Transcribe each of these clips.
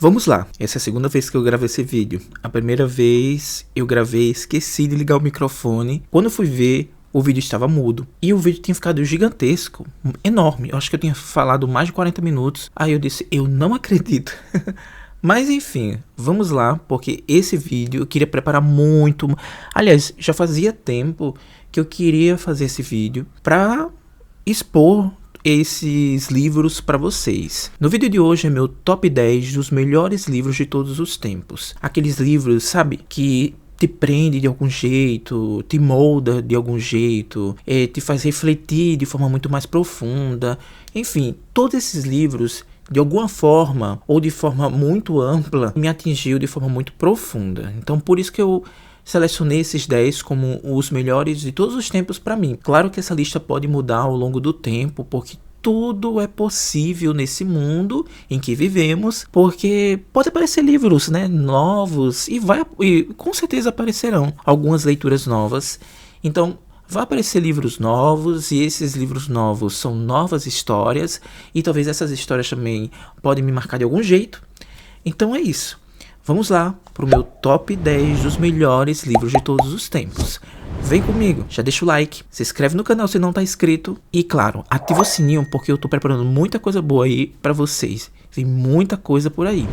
Vamos lá, essa é a segunda vez que eu gravo esse vídeo. A primeira vez eu gravei, esqueci de ligar o microfone. Quando eu fui ver, o vídeo estava mudo. E o vídeo tinha ficado gigantesco, enorme. Eu acho que eu tinha falado mais de 40 minutos. Aí eu disse, eu não acredito. Mas enfim, vamos lá, porque esse vídeo eu queria preparar muito. Aliás, já fazia tempo que eu queria fazer esse vídeo para expor esses livros para vocês. No vídeo de hoje é meu top 10 dos melhores livros de todos os tempos. Aqueles livros, sabe, que te prende de algum jeito, te molda de algum jeito, te faz refletir de forma muito mais profunda. Enfim, todos esses livros, de alguma forma ou de forma muito ampla, me atingiu de forma muito profunda. Então por isso que eu selecionei esses 10 como os melhores de todos os tempos para mim. Claro que essa lista pode mudar ao longo do tempo, porque tudo é possível nesse mundo em que vivemos, porque pode aparecer livros, né, novos e com certeza aparecerão algumas leituras novas. Então vai aparecer livros novos e esses livros novos são novas histórias e talvez essas histórias também podem me marcar de algum jeito. Então é isso. Vamos lá para o meu top 10 dos melhores livros de todos os tempos. Vem comigo, já deixa o like, se inscreve no canal se não tá inscrito e claro, ativa o sininho porque eu tô preparando muita coisa boa aí para vocês. Tem muita coisa por aí.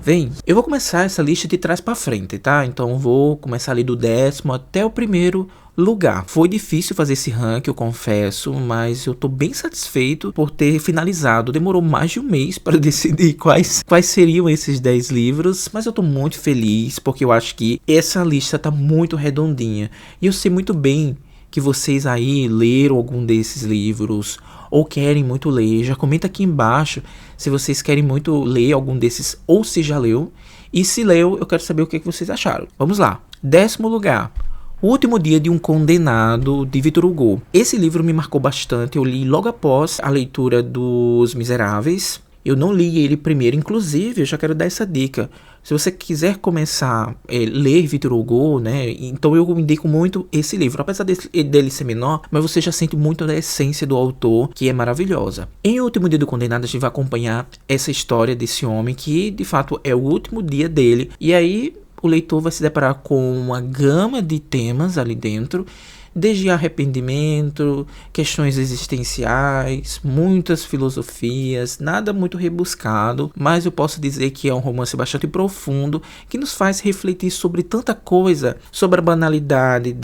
Vem, eu vou começar essa lista de trás para frente, tá? Então vou começar ali do 10º até o primeiro lugar. Foi difícil fazer esse ranking, eu confesso, mas eu tô bem satisfeito por ter finalizado. Demorou mais de um mês para decidir quais seriam esses 10 livros, mas eu tô muito feliz porque eu acho que essa lista tá muito redondinha. E eu sei muito bem que vocês aí leram algum desses livros ou querem muito ler. Já comenta aqui embaixo se vocês querem muito ler algum desses ou se já leu. E se leu, eu quero saber o que vocês acharam. Vamos lá. 10º lugar. O Último Dia de um Condenado, de Victor Hugo. Esse livro me marcou bastante, eu li logo após a leitura dos Miseráveis. Eu não li ele primeiro, inclusive, eu já quero dar essa dica. Se você quiser começar a ler Victor Hugo, né, então eu indico muito esse livro. Apesar dele ser menor, mas você já sente muito da essência do autor, que é maravilhosa. Em O Último Dia do Condenado, a gente vai acompanhar essa história desse homem, que de fato é o último dia dele. E aí o leitor vai se deparar com uma gama de temas ali dentro, desde arrependimento, questões existenciais, muitas filosofias, nada muito rebuscado, mas eu posso dizer que é um romance bastante profundo, que nos faz refletir sobre tanta coisa, sobre a banalidade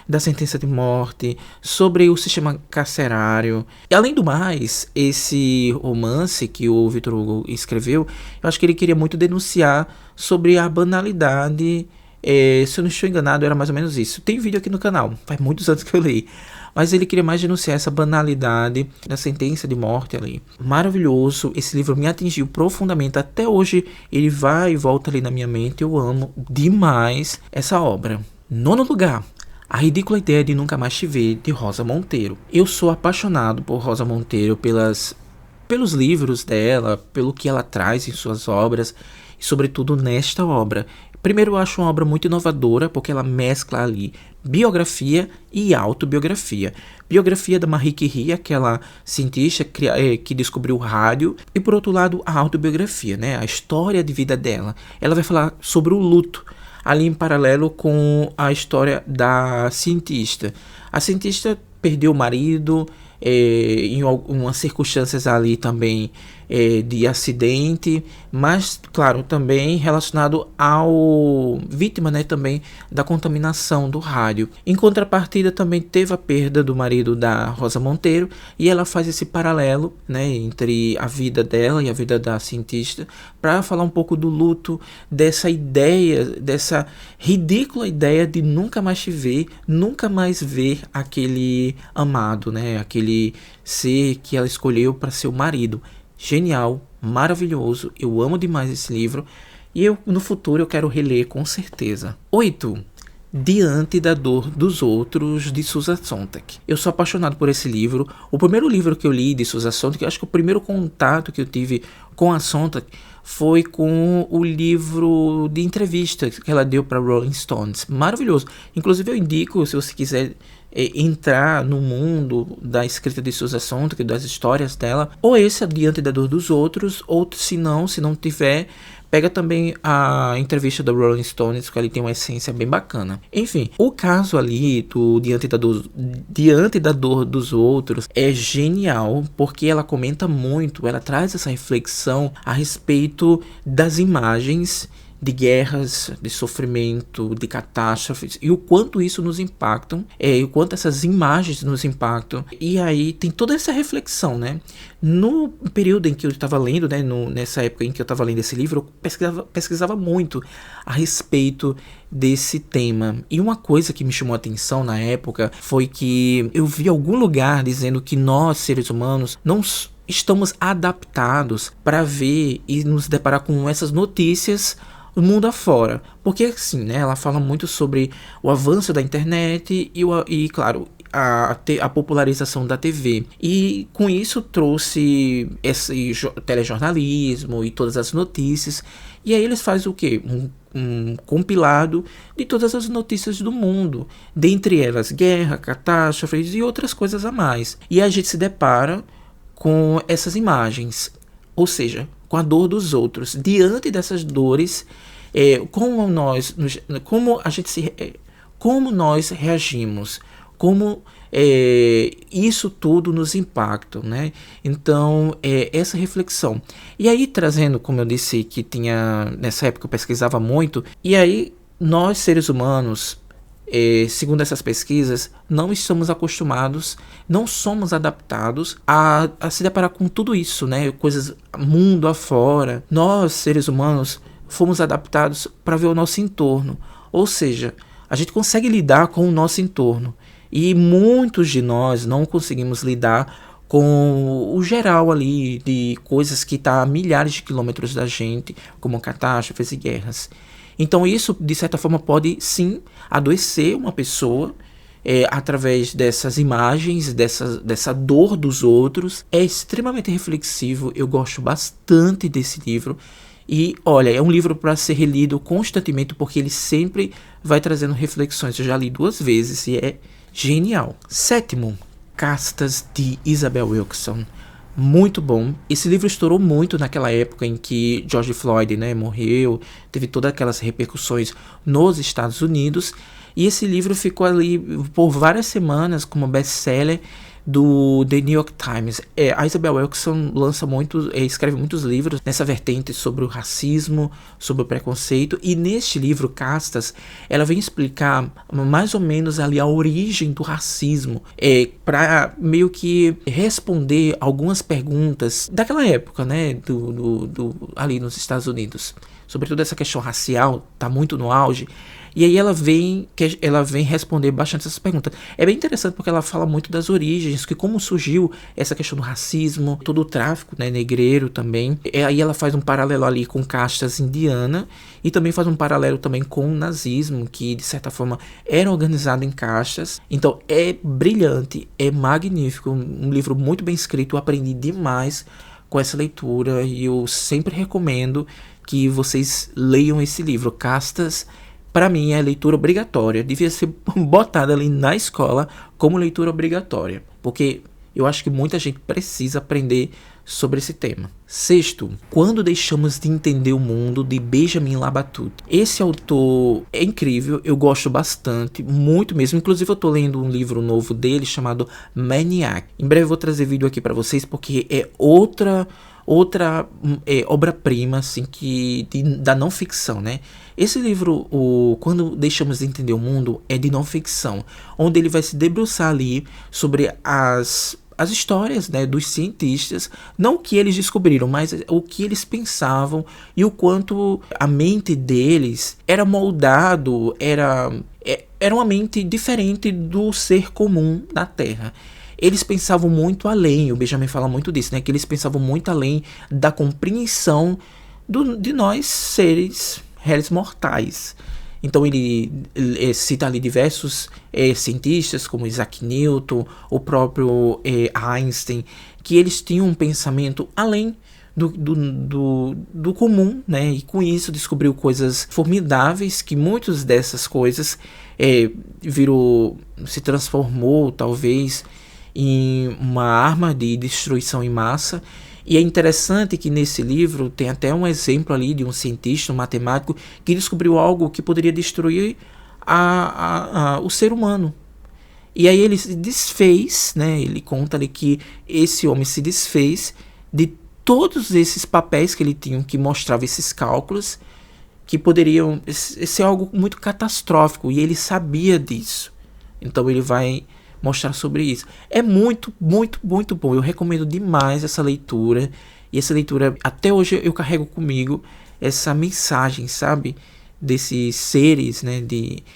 da sentença de morte, sobre o sistema carcerário. E além do mais, esse romance que o Victor Hugo escreveu, eu acho que ele queria muito denunciar sobre a banalidade. Se eu não estou enganado, era mais ou menos isso. Tem vídeo aqui no canal, faz muitos anos que eu li. Mas ele queria mais denunciar essa banalidade da sentença de morte ali. Maravilhoso, esse livro me atingiu profundamente. Até hoje ele vai e volta ali na minha mente. Eu amo demais essa obra. 9º lugar. A Ridícula Ideia de Nunca Mais Te Ver, de Rosa Monteiro. Eu sou apaixonado por Rosa Monteiro, pelos livros dela, pelo que ela traz em suas obras e sobretudo nesta obra. Primeiro, eu acho uma obra muito inovadora, porque ela mescla ali biografia e autobiografia. Biografia da Marie Curie, aquela cientista que descobriu o rádio, e por outro lado, a autobiografia, né? A história de vida dela. Ela vai falar sobre o luto, ali em paralelo com a história da cientista. A cientista perdeu o marido, em algumas circunstâncias ali também de acidente, mas claro, também relacionado ao vítima, né, também da contaminação do rádio. Em contrapartida também teve a perda do marido da Rosa Monteiro e ela faz esse paralelo, né, entre a vida dela e a vida da cientista para falar um pouco do luto, dessa ideia, dessa ridícula ideia de nunca mais te ver, nunca mais ver aquele amado, né, aquele ser que ela escolheu para ser o marido. Genial, maravilhoso, eu amo demais esse livro e no futuro eu quero reler com certeza. 8. Diante da Dor dos Outros, de Susan Sontag. Eu sou apaixonado por esse livro. O primeiro livro que eu li de Susan Sontag, acho que o primeiro contato que eu tive com a Sontag foi com o livro de entrevista que ela deu para Rolling Stones. Maravilhoso. Inclusive eu indico, se você quiser entrar no mundo da escrita de Susan Sontag, das histórias dela, ou esse Diante da Dor dos Outros, ou se não tiver, pega também a entrevista da Rolling Stones, que ali tem uma essência bem bacana. Enfim, o caso ali do Diante da Dor dos Outros é genial, porque ela comenta muito, ela traz essa reflexão a respeito das imagens de guerras, de sofrimento, de catástrofes, e o quanto isso nos impactam, e o quanto essas imagens nos impactam. E aí tem toda essa reflexão, né? No período em que eu estava lendo, né, nessa época em que eu estava lendo esse livro, eu pesquisava muito a respeito desse tema. E uma coisa que me chamou a atenção na época foi que eu vi algum lugar dizendo que nós, seres humanos, não estamos adaptados para ver e nos deparar com essas notícias o mundo afora, porque assim, né, ela fala muito sobre o avanço da internet e claro, a popularização da TV, e com isso trouxe esse telejornalismo e todas as notícias, e aí eles fazem o quê? Um compilado de todas as notícias do mundo, dentre elas guerra, catástrofes e outras coisas a mais, e a gente se depara com essas imagens, ou seja, com a dor dos outros. Diante dessas dores, como nós reagimos, como isso tudo nos impacta, né? Então, essa reflexão. E aí, trazendo, como eu disse, que nessa época eu pesquisava muito, e aí nós, seres humanos, segundo essas pesquisas, não estamos acostumados, não somos adaptados a se deparar com tudo isso, né? Coisas mundo afora. Nós, seres humanos, fomos adaptados para ver o nosso entorno, ou seja, a gente consegue lidar com o nosso entorno, e muitos de nós não conseguimos lidar com o geral ali de coisas que está a milhares de quilômetros da gente, como catástrofes e guerras. Então isso, de certa forma, pode sim adoecer uma pessoa através dessas imagens, dessa dor dos outros. É extremamente reflexivo, eu gosto bastante desse livro. E olha, é um livro para ser relido constantemente, porque ele sempre vai trazendo reflexões. Eu já li 2 vezes e é genial. 7º, Castas, de Isabel Wilkerson. Muito bom. Esse livro estourou muito naquela época em que George Floyd, né, morreu, teve todas aquelas repercussões nos Estados Unidos, e esse livro ficou ali por várias semanas como best-seller do The New York Times. A Isabel Wilkerson escreve muitos livros nessa vertente sobre o racismo, sobre o preconceito, e neste livro, Castas, ela vem explicar mais ou menos ali a origem do racismo, para meio que responder algumas perguntas daquela época, né, ali nos Estados Unidos. Sobretudo essa questão racial está muito no auge. E aí ela vem responder bastante essas perguntas. É bem interessante porque ela fala muito das origens, que como surgiu essa questão do racismo, todo o tráfico, né, negreiro também. Aí ela faz um paralelo ali com castas indiana, e também faz um paralelo também com o nazismo, que de certa forma era organizado em castas. Então é brilhante, é magnífico, um livro muito bem escrito. Eu aprendi demais com essa leitura e eu sempre recomendo que vocês leiam esse livro. Castas, para mim, é leitura obrigatória. Devia ser botada ali na escola como leitura obrigatória, porque eu acho que muita gente precisa aprender sobre esse tema. 6º, Quando Deixamos de Entender o Mundo, de Benjamin Labatut. Esse autor é incrível, eu gosto bastante, muito mesmo. Inclusive eu tô lendo um livro novo dele chamado Maniac. Em breve eu vou trazer vídeo aqui para vocês, porque é outra obra-prima assim, da não ficção, né? Esse livro, Quando Deixamos de Entender o Mundo, é de não ficção, onde ele vai se debruçar ali sobre as histórias, né, dos cientistas, não o que eles descobriram, mas o que eles pensavam e o quanto a mente deles era moldado, era uma mente diferente do ser comum na Terra. Eles pensavam muito além, o Benjamin fala muito disso, né, que eles pensavam muito além da compreensão de nós seres réis mortais. Então ele cita ali diversos cientistas como Isaac Newton, o próprio Einstein, que eles tinham um pensamento além do comum, né? E com isso descobriu coisas formidáveis, que muitas dessas coisas se transformou talvez em uma arma de destruição em massa. E é interessante que nesse livro tem até um exemplo ali de um cientista, um matemático, que descobriu algo que poderia destruir o ser humano. E aí ele se desfez, né? Ele conta ali que esse homem se desfez de todos esses papéis que ele tinha, que mostravam esses cálculos, que poderiam ser algo muito catastrófico, e ele sabia disso. Então ele vai mostrar sobre isso. É muito, muito, muito bom. Eu recomendo demais essa leitura. E essa leitura, até hoje eu carrego comigo essa mensagem, sabe? Desses seres, né?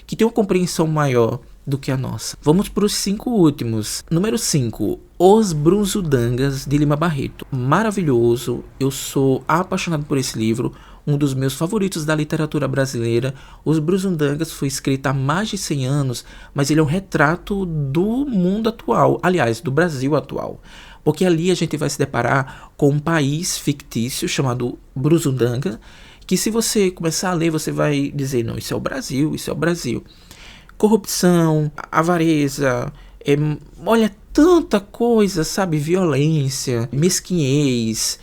Que tem uma compreensão maior do que a nossa. Vamos para os 5 últimos. Número 5. Os Brusudangas, de Lima Barreto. Maravilhoso. Eu sou apaixonado por esse livro. Um dos meus favoritos da literatura brasileira. Os Brusudangas foi escrito há mais de 100 anos, mas ele é um retrato do mundo atual, aliás, do Brasil atual. Porque ali a gente vai se deparar com um país fictício chamado Brusundanga, que se você começar a ler, você vai dizer, não, isso é o Brasil, isso é o Brasil. Corrupção, avareza, olha, tanta coisa, sabe? Violência, mesquinhez,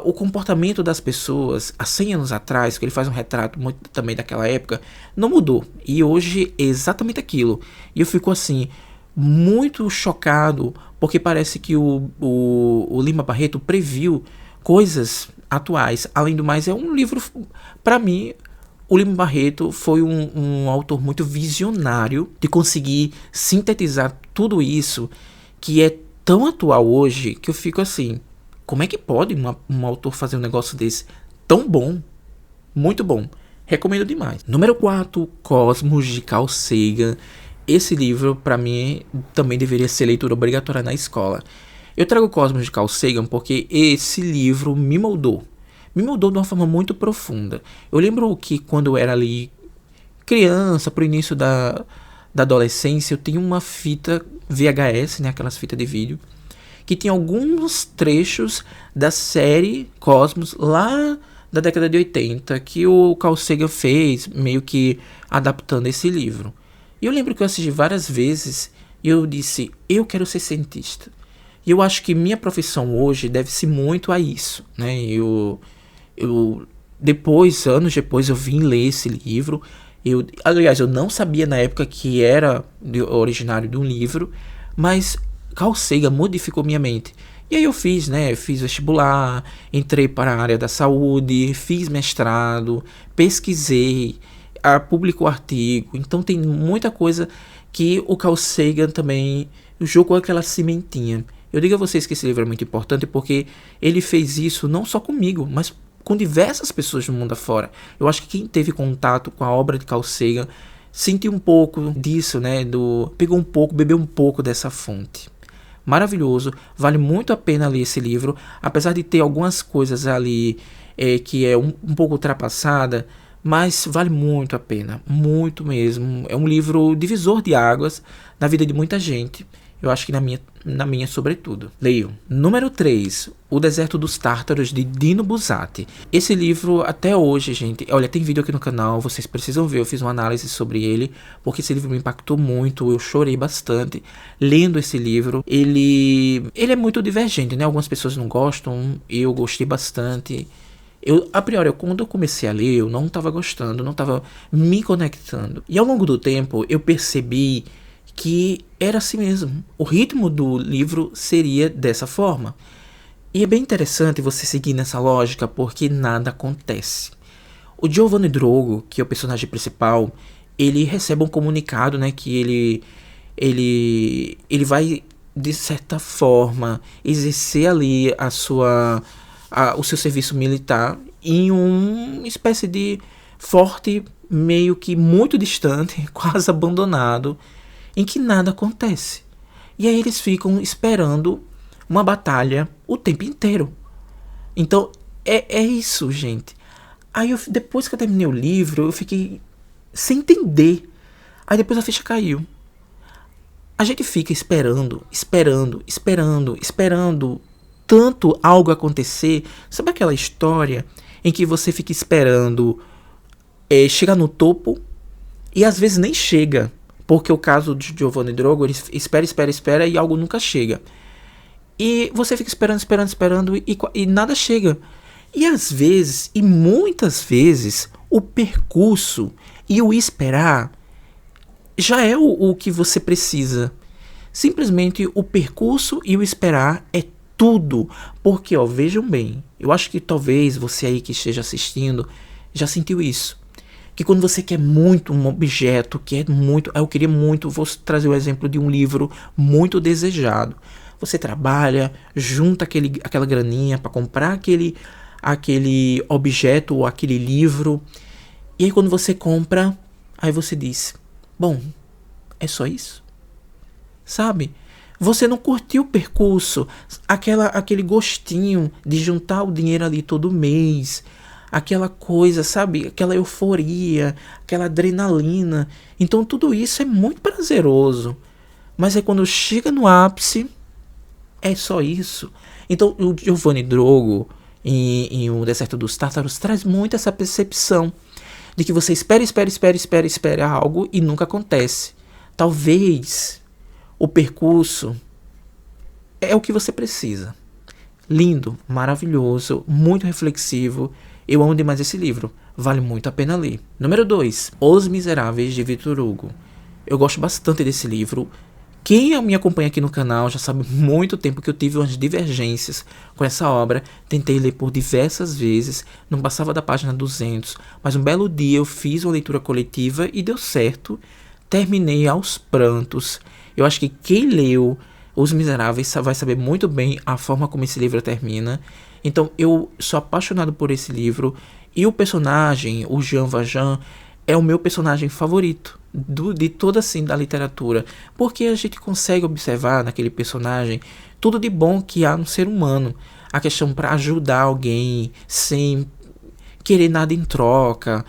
o comportamento das pessoas há 100 anos atrás, que ele faz um retrato muito também daquela época, não mudou. E hoje é exatamente aquilo. E eu fico assim, muito chocado, porque parece que o Lima Barreto previu coisas atuais. Além do mais, é um livro, para mim, o Lima Barreto foi um autor muito visionário de conseguir sintetizar tudo isso, que é tão atual hoje, que eu fico assim, como é que pode um autor fazer um negócio desse tão bom? Muito bom. Recomendo demais. Número 4, Cosmos, de Carl Sagan. Esse livro, para mim, também deveria ser leitura obrigatória na escola. Eu trago Cosmos, de Carl Sagan porque esse livro me moldou. Me moldou de uma forma muito profunda. Eu lembro que quando eu era ali criança, pro início da adolescência, eu tinha uma fita VHS, né, aquelas fitas de vídeo, que tinha alguns trechos da série Cosmos lá da década de 80, que o Carl Sagan fez, meio que adaptando esse livro. E eu lembro que eu assisti várias vezes e eu disse, eu quero ser cientista. E eu acho que minha profissão hoje deve-se muito a isso, né? Depois, anos depois, eu vim ler esse livro. Aliás, eu não sabia na época que era originário de um livro, mas Carl Sagan modificou minha mente. E aí eu fiz vestibular, entrei para a área da saúde, fiz mestrado, pesquisei, publicou artigo. Então tem muita coisa que o Carl Sagan também jogou aquela cimentinha. Eu digo a vocês que esse livro é muito importante porque ele fez isso não só comigo, mas com diversas pessoas do mundo afora. Eu acho que quem teve contato com a obra de Carl Sagan sentiu um pouco disso, né? Pegou um pouco, bebeu um pouco dessa fonte. Maravilhoso, vale muito a pena ler esse livro, apesar de ter algumas coisas ali que é um pouco ultrapassada, mas vale muito a pena, muito mesmo. É um livro divisor de águas na vida de muita gente. Eu acho que na minha sobretudo. Leio. Número 3. O Deserto dos Tártaros, de Dino Buzzati. Esse livro, até hoje, gente... Olha, tem vídeo aqui no canal, vocês precisam ver. Eu fiz uma análise sobre ele, porque esse livro me impactou muito. Eu chorei bastante lendo esse livro. Ele é muito divergente, né? Algumas pessoas não gostam. Eu gostei bastante. A priori, quando eu comecei a ler, eu não estava gostando, não estava me conectando. E ao longo do tempo, eu percebi que era assim mesmo. O ritmo do livro seria dessa forma. E é bem interessante você seguir nessa lógica, porque nada acontece. O Giovanni Drogo, que é o personagem principal, ele recebe um comunicado, né, que ele vai, de certa forma, exercer ali o seu serviço militar em uma espécie de forte meio que muito distante, quase abandonado, em que nada acontece. E aí eles ficam esperando uma batalha o tempo inteiro. Então, é isso, gente. Aí, depois que eu terminei o livro, eu fiquei sem entender. Aí depois a ficha caiu. A gente fica esperando tanto algo acontecer. Sabe aquela história em que você fica esperando chegar no topo e às vezes nem chega? Porque o caso de Giovanni Drogo, ele espera e algo nunca chega. E você fica esperando e nada chega. E às vezes, e muitas vezes, o percurso e o esperar já é o que você precisa. Simplesmente o percurso e o esperar é tudo. Porque, vejam bem, eu acho que talvez você aí que esteja assistindo já sentiu isso. Que quando você quer muito um objeto, eu queria muito, vou trazer o exemplo de um livro muito desejado. Você trabalha, junta aquela graninha para comprar aquele objeto ou aquele livro. E aí quando você compra, aí você diz, bom, é só isso? Sabe? Você não curtiu o percurso, aquele gostinho de juntar o dinheiro ali todo mês, aquela coisa, sabe? Aquela euforia, aquela adrenalina. Então tudo isso é muito prazeroso. Mas é quando chega no ápice, é só isso. Então o Giovanni Drogo, em O Deserto dos Tártaros, traz muito essa percepção de que você espera algo e nunca acontece. Talvez o percurso é o que você precisa. Lindo, maravilhoso, muito reflexivo. Eu amo demais esse livro. Vale muito a pena ler. Número 2. Os Miseráveis, de Victor Hugo. Eu gosto bastante desse livro. Quem me acompanha aqui no canal já sabe muito tempo que eu tive umas divergências com essa obra. Tentei ler por diversas vezes, não passava da página 200. Mas um belo dia eu fiz uma leitura coletiva e deu certo. Terminei aos prantos. Eu acho que quem leu Os Miseráveis vai saber muito bem a forma como esse livro termina. Então eu sou apaixonado por esse livro. E o personagem, o Jean Valjean, é o meu personagem favorito de toda assim da literatura. Porque a gente consegue observar naquele personagem tudo de bom que há no ser humano. A questão para ajudar alguém sem querer nada em troca.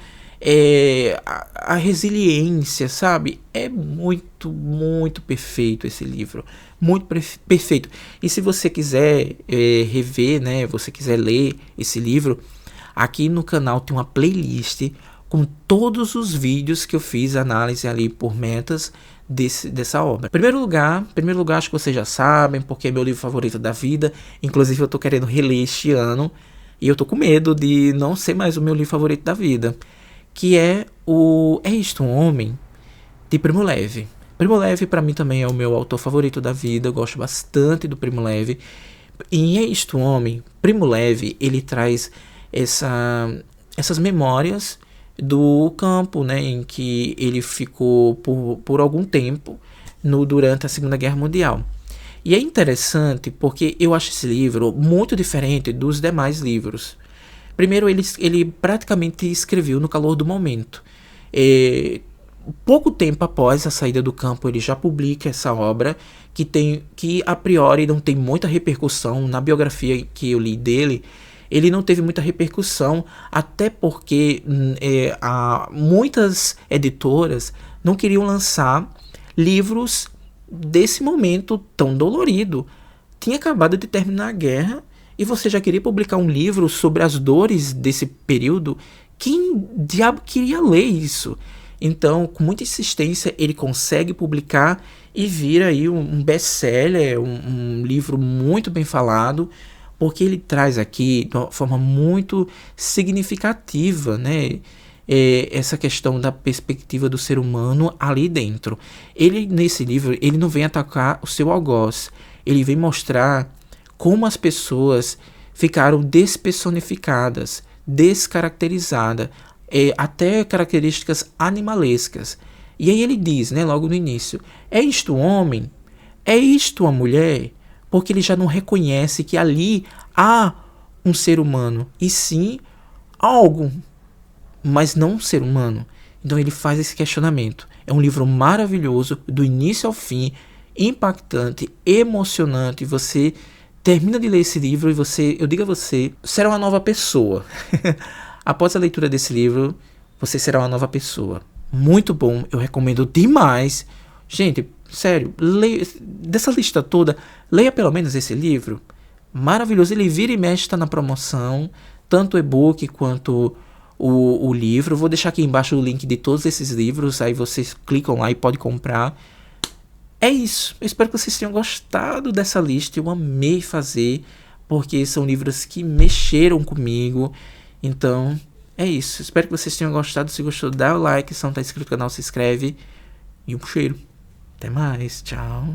A resiliência, sabe? É muito, muito perfeito esse livro. Muito perfeito. E se você quiser rever, né? Você quiser ler esse livro, aqui no canal tem uma playlist com todos os vídeos que eu fiz análise ali por metas dessa obra. Primeiro lugar, acho que vocês já sabem, porque é meu livro favorito da vida. Inclusive eu tô querendo reler este ano e eu tô com medo de não ser mais o meu livro favorito da vida, que é É Isto um Homem, de Primo Levi. Primo Levi para mim também é o meu autor favorito da vida. Eu gosto bastante do Primo Levi. Em É Isto um Homem, Primo Levi, ele traz essas memórias do campo, né, em que ele ficou por algum tempo durante a Segunda Guerra Mundial. E é interessante porque eu acho esse livro muito diferente dos demais livros. Primeiro, ele praticamente escreveu no calor do momento. Pouco tempo após a saída do campo, ele já publica essa obra, que a priori não tem muita repercussão. Na biografia que eu li dele, ele não teve muita repercussão, até porque muitas editoras não queriam lançar livros desse momento tão dolorido. Tinha acabado de terminar a guerra e você já queria publicar um livro sobre as dores desse período? Quem diabo queria ler isso? Então, com muita insistência, ele consegue publicar e vira aí um best-seller, um livro muito bem falado, porque ele traz aqui de uma forma muito significativa, né, essa questão da perspectiva do ser humano ali dentro. Ele, nesse livro, ele não vem atacar o seu algoz, ele vem mostrar como as pessoas ficaram despersonificadas, descaracterizadas, até características animalescas. E aí ele diz, né, logo no início, é isto um homem? É isto uma mulher? Porque ele já não reconhece que ali há um ser humano, e sim algo, mas não um ser humano. Então ele faz esse questionamento. É um livro maravilhoso, do início ao fim, impactante, emocionante. Você termina de ler esse livro e eu digo a você, será uma nova pessoa. Após a leitura desse livro, você será uma nova pessoa. Muito bom, eu recomendo demais. Gente, sério, dessa lista toda, leia pelo menos esse livro. maravilhoso. Ele vira e mexe, tá na promoção, tanto o e-book quanto o livro. Eu vou deixar aqui embaixo o link de todos esses livros, aí vocês clicam lá e podem comprar. É isso, eu espero que vocês tenham gostado dessa lista. Eu amei fazer, porque são livros que mexeram comigo. Então, é isso, espero que vocês tenham gostado. Se gostou, dá o like, se não tá inscrito no canal, se inscreve. E um cheiro, até mais, tchau.